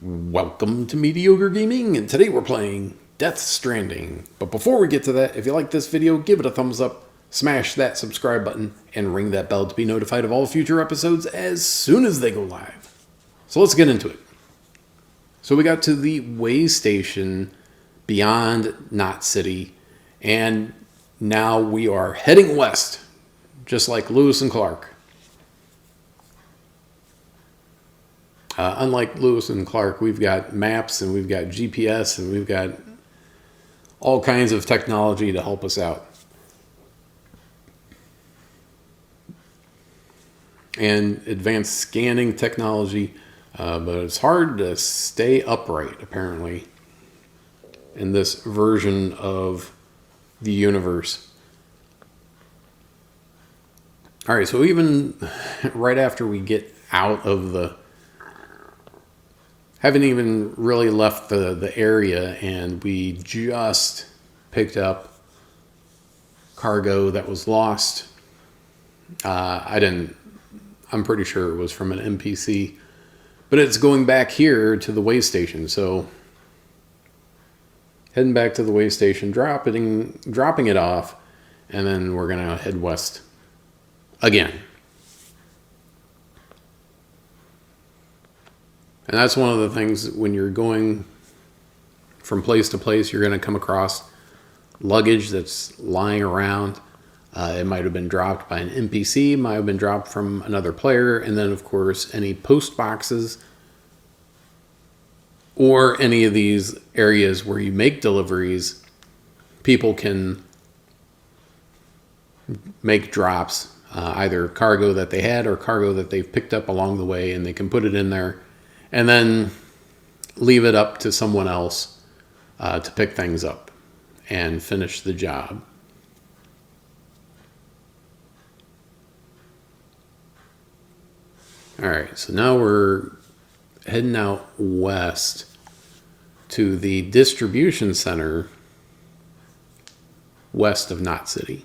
Welcome to Mediocre Gaming, and today we're playing Death Stranding. But before we get to that, if you like this video, give it a thumbs up, smash that subscribe button, and ring that bell to be notified of all future episodes as soon as they go live. So let's get into it. So we got to the way station beyond Knot City, and now we are heading west, just like Lewis and Clark. Unlike Lewis and Clark, we've got maps and we've got GPS and we've got all kinds of technology to help us out. And advanced scanning technology, but it's hard to stay upright, apparently, in this version of the universe. All right, so even right after we get out of haven't even really left the area, and we just picked up cargo that was lost. I'm pretty sure it was from an NPC, but it's going back here to the way station. So heading back to the way station, dropping it off, and then we're gonna head west again. And that's one of the things when you're going from place to place, you're going to come across luggage that's lying around. It might have been dropped by an NPC, might have been dropped from another player, and then, of course, any post boxes or any of these areas where you make deliveries, people can make drops, either cargo that they had or cargo that they've picked up along the way, and they can put it in there and then leave it up to someone else to pick things up and finish the job. All right, so now we're heading out west to the distribution center west of Knot City.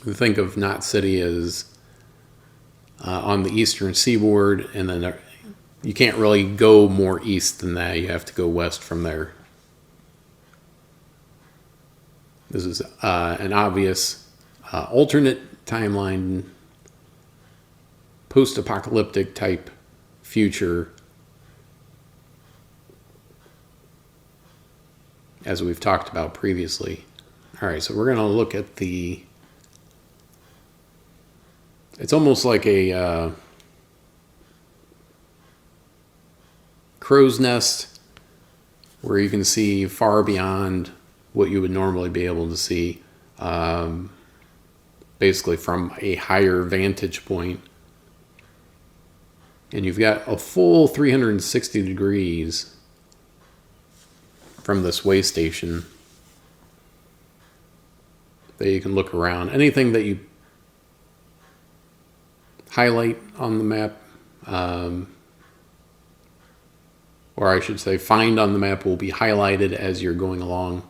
Think of Knot City as on the eastern seaboard, and then you can't really go more east than that. You have to go west from there. This is an obvious alternate timeline, post-apocalyptic type future, as we've talked about previously. All right, so we're going to look at it's almost like a crow's nest where you can see far beyond what you would normally be able to see, basically from a higher vantage point. And you've got a full 360 degrees from this way station that you can look around. Anything that you highlight on the map, or I should say find on the map, will be highlighted as you're going along.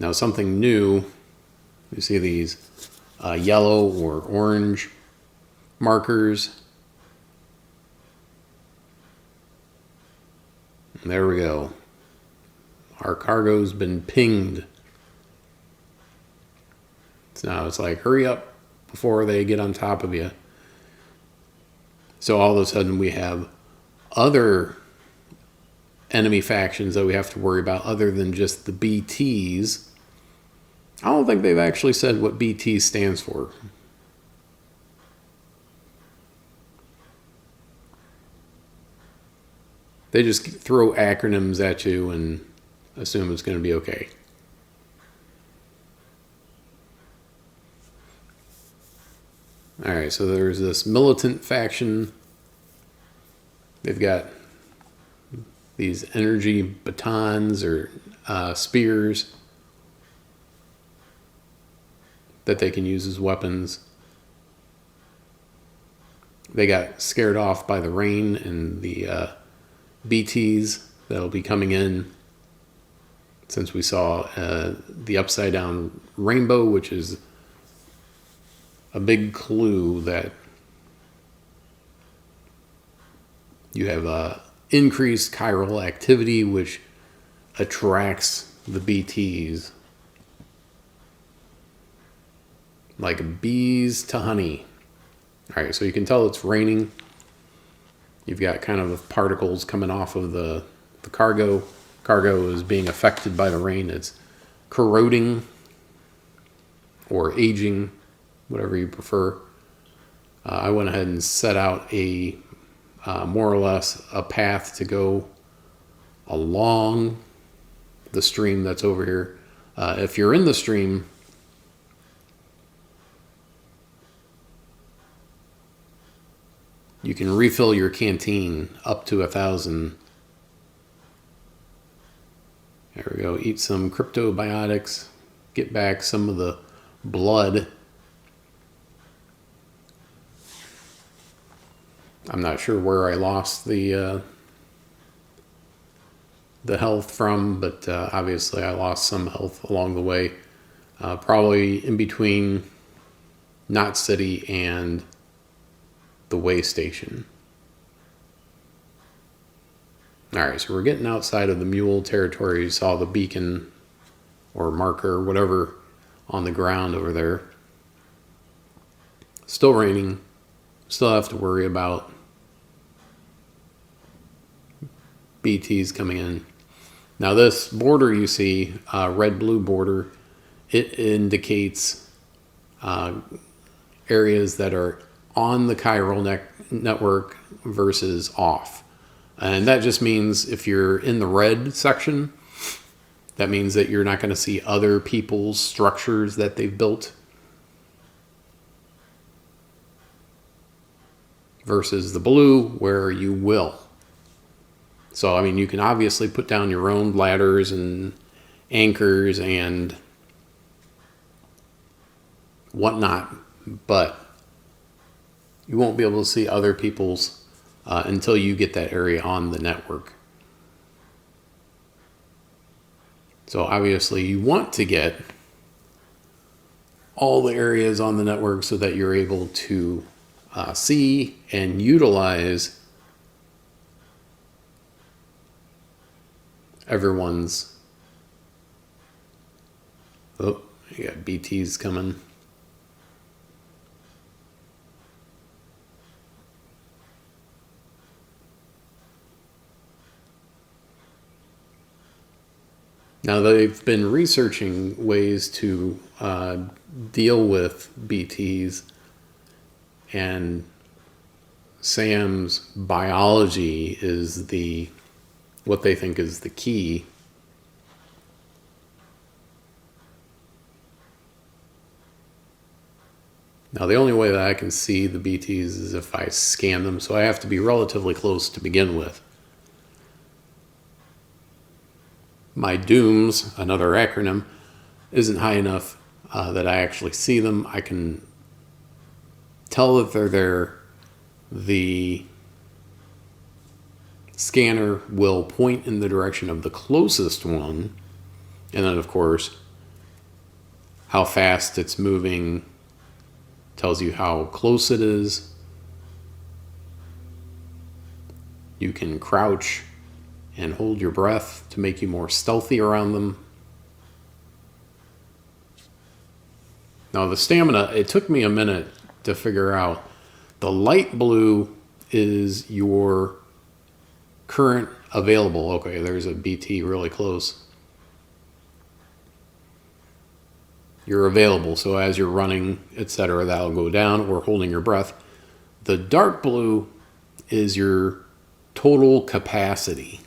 Now, something new, you see these yellow or orange markers. And there we go. Our cargo's been pinged. So now it's like, hurry up before they get on top of you. So all of a sudden we have other enemy factions that we have to worry about other than just the BTs. I don't think they've actually said what BT stands for. They just throw acronyms at you and assume it's going to be okay. All right, so there's this militant faction. They've got these energy batons or spears that they can use as weapons. They got scared off by the rain and the BTs that'll be coming in, since we saw the upside down rainbow, which is a big clue that you have increased chiral activity, which attracts the BTs. Like bees to honey. All right, so you can tell it's raining. You've got kind of particles coming off of the cargo. Cargo is being affected by the rain. It's corroding or aging, whatever you prefer. I went ahead and set out a more or less a path to go along the stream that's over here. If you're in the stream, you can refill your canteen up to 1,000. There we go. Eat some cryptobiotics. Get back some of the blood. I'm not sure where I lost the health from, but obviously I lost some health along the way. Probably in between Knot City and the way station. All right, so we're getting outside of the mule territory. You saw the beacon or marker, whatever, on the ground over there. Still raining. Still have to worry about BTs coming in. Now this border you see, red-blue border, it indicates areas that are on the chiral network versus off. And that just means if you're in the red section, that means that you're not going to see other people's structures that they've built. Versus the blue, where you will. So, I mean, you can obviously put down your own ladders and anchors and whatnot, but you won't be able to see other people's until you get that area on the network. So obviously you want to get all the areas on the network so that you're able to see and utilize everyone's. Oh, you got BTs coming. Now they've been researching ways to deal with BTs, and Sam's biology is what they think is the key. Now the only way that I can see the BTs is if I scan them, so I have to be relatively close to begin with. My DOOMS, another acronym, isn't high enough that I actually see them. I can tell that they're there. The scanner will point in the direction of the closest one, and then of course how fast it's moving tells you how close it is. You can crouch and hold your breath to make you more stealthy around them. Now the stamina, it took me a minute to figure out. The light blue is your current available. Okay, there's a BT really close. You're available, so as you're running, etc., that'll go down, or holding your breath. The dark blue is your total capacity.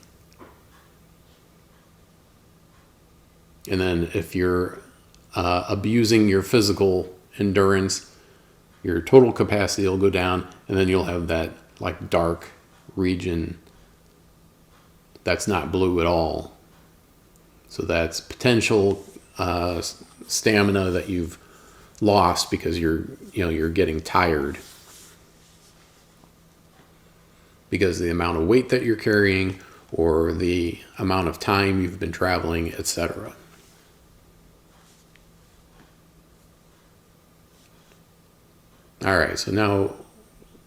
And then if you're abusing your physical endurance, your total capacity will go down, and then you'll have that like dark region that's not blue at all. So that's potential stamina that you've lost because you're getting tired because of the amount of weight that you're carrying or the amount of time you've been traveling, etc. All right, so now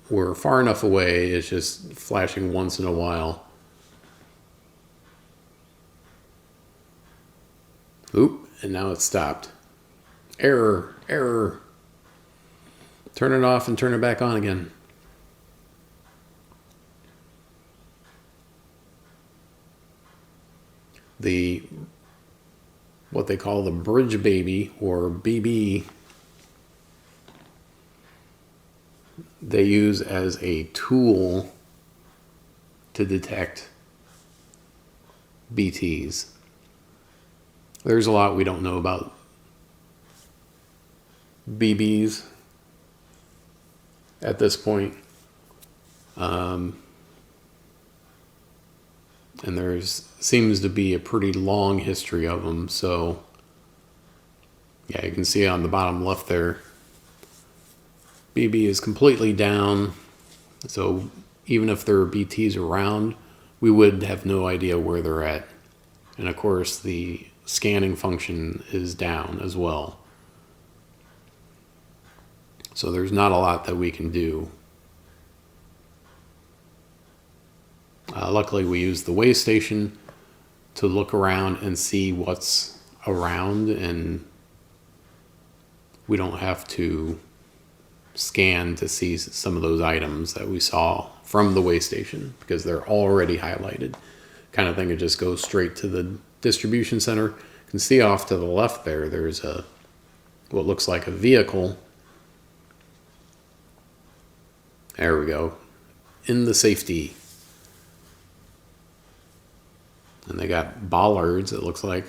we're far enough away. It's just flashing once in a while. Oop, and now it's stopped. Error, error. Turn it off and turn it back on again. What they call the bridge baby, or BB, they use as a tool to detect BTs. There's a lot we don't know about BBs at this point. And there's seems to be a pretty long history of them. So yeah, you can see on the bottom left there, BB is completely down. So even if there are BTs around, we would have no idea where they're at. And of course, the scanning function is down as well. So there's not a lot that we can do. Luckily, we use the way station to look around and see what's around, and we don't have to scan to see some of those items that we saw from the way station because they're already highlighted. Kind of thing, it just goes straight to the distribution center. You can see off to the left there, there's what looks like a vehicle. There we go. In the safety. And they got bollards, it looks like.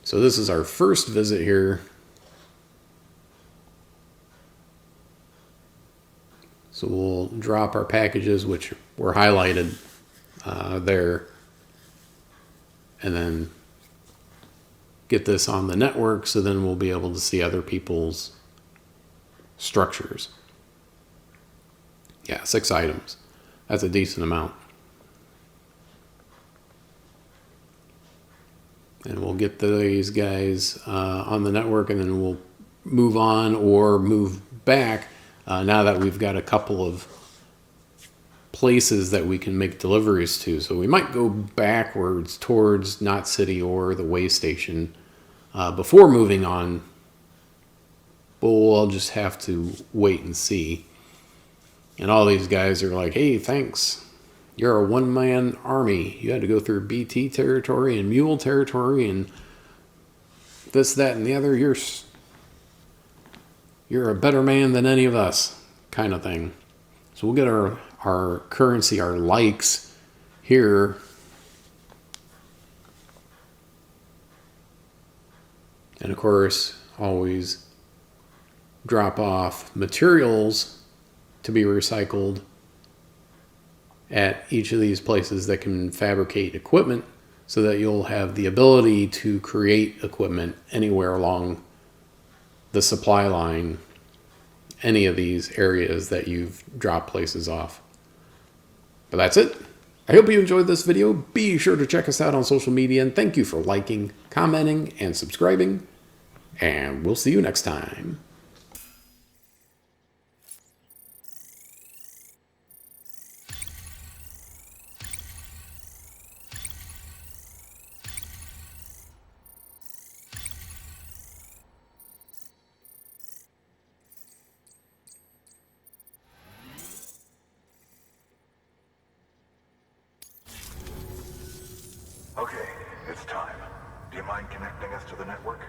So this is our first visit here. So we'll drop our packages, which were highlighted there, and then get this on the network, so then we'll be able to see other people's structures. Yeah, 6 items. That's a decent amount. And we'll get these guys on the network, and then we'll move on or move back now that we've got a couple of places that we can make deliveries to. So we might go backwards towards Knot City or the way station before moving on. But we'll just have to wait and see. And all these guys are like, hey, thanks. You're a one-man army. You had to go through BT territory and mule territory and this, that, and the other. You're a better man than any of us, kind of thing. So we'll get our currency, our likes here. And of course, always drop off materials to be recycled at each of these places that can fabricate equipment, so that you'll have the ability to create equipment anywhere along the supply line, any of these areas that you've dropped places off. But that's it. I hope you enjoyed this video. Be sure to check us out on social media, and thank you for liking, commenting, and subscribing. And we'll see you next time. Okay, it's time. Do you mind connecting us to the network?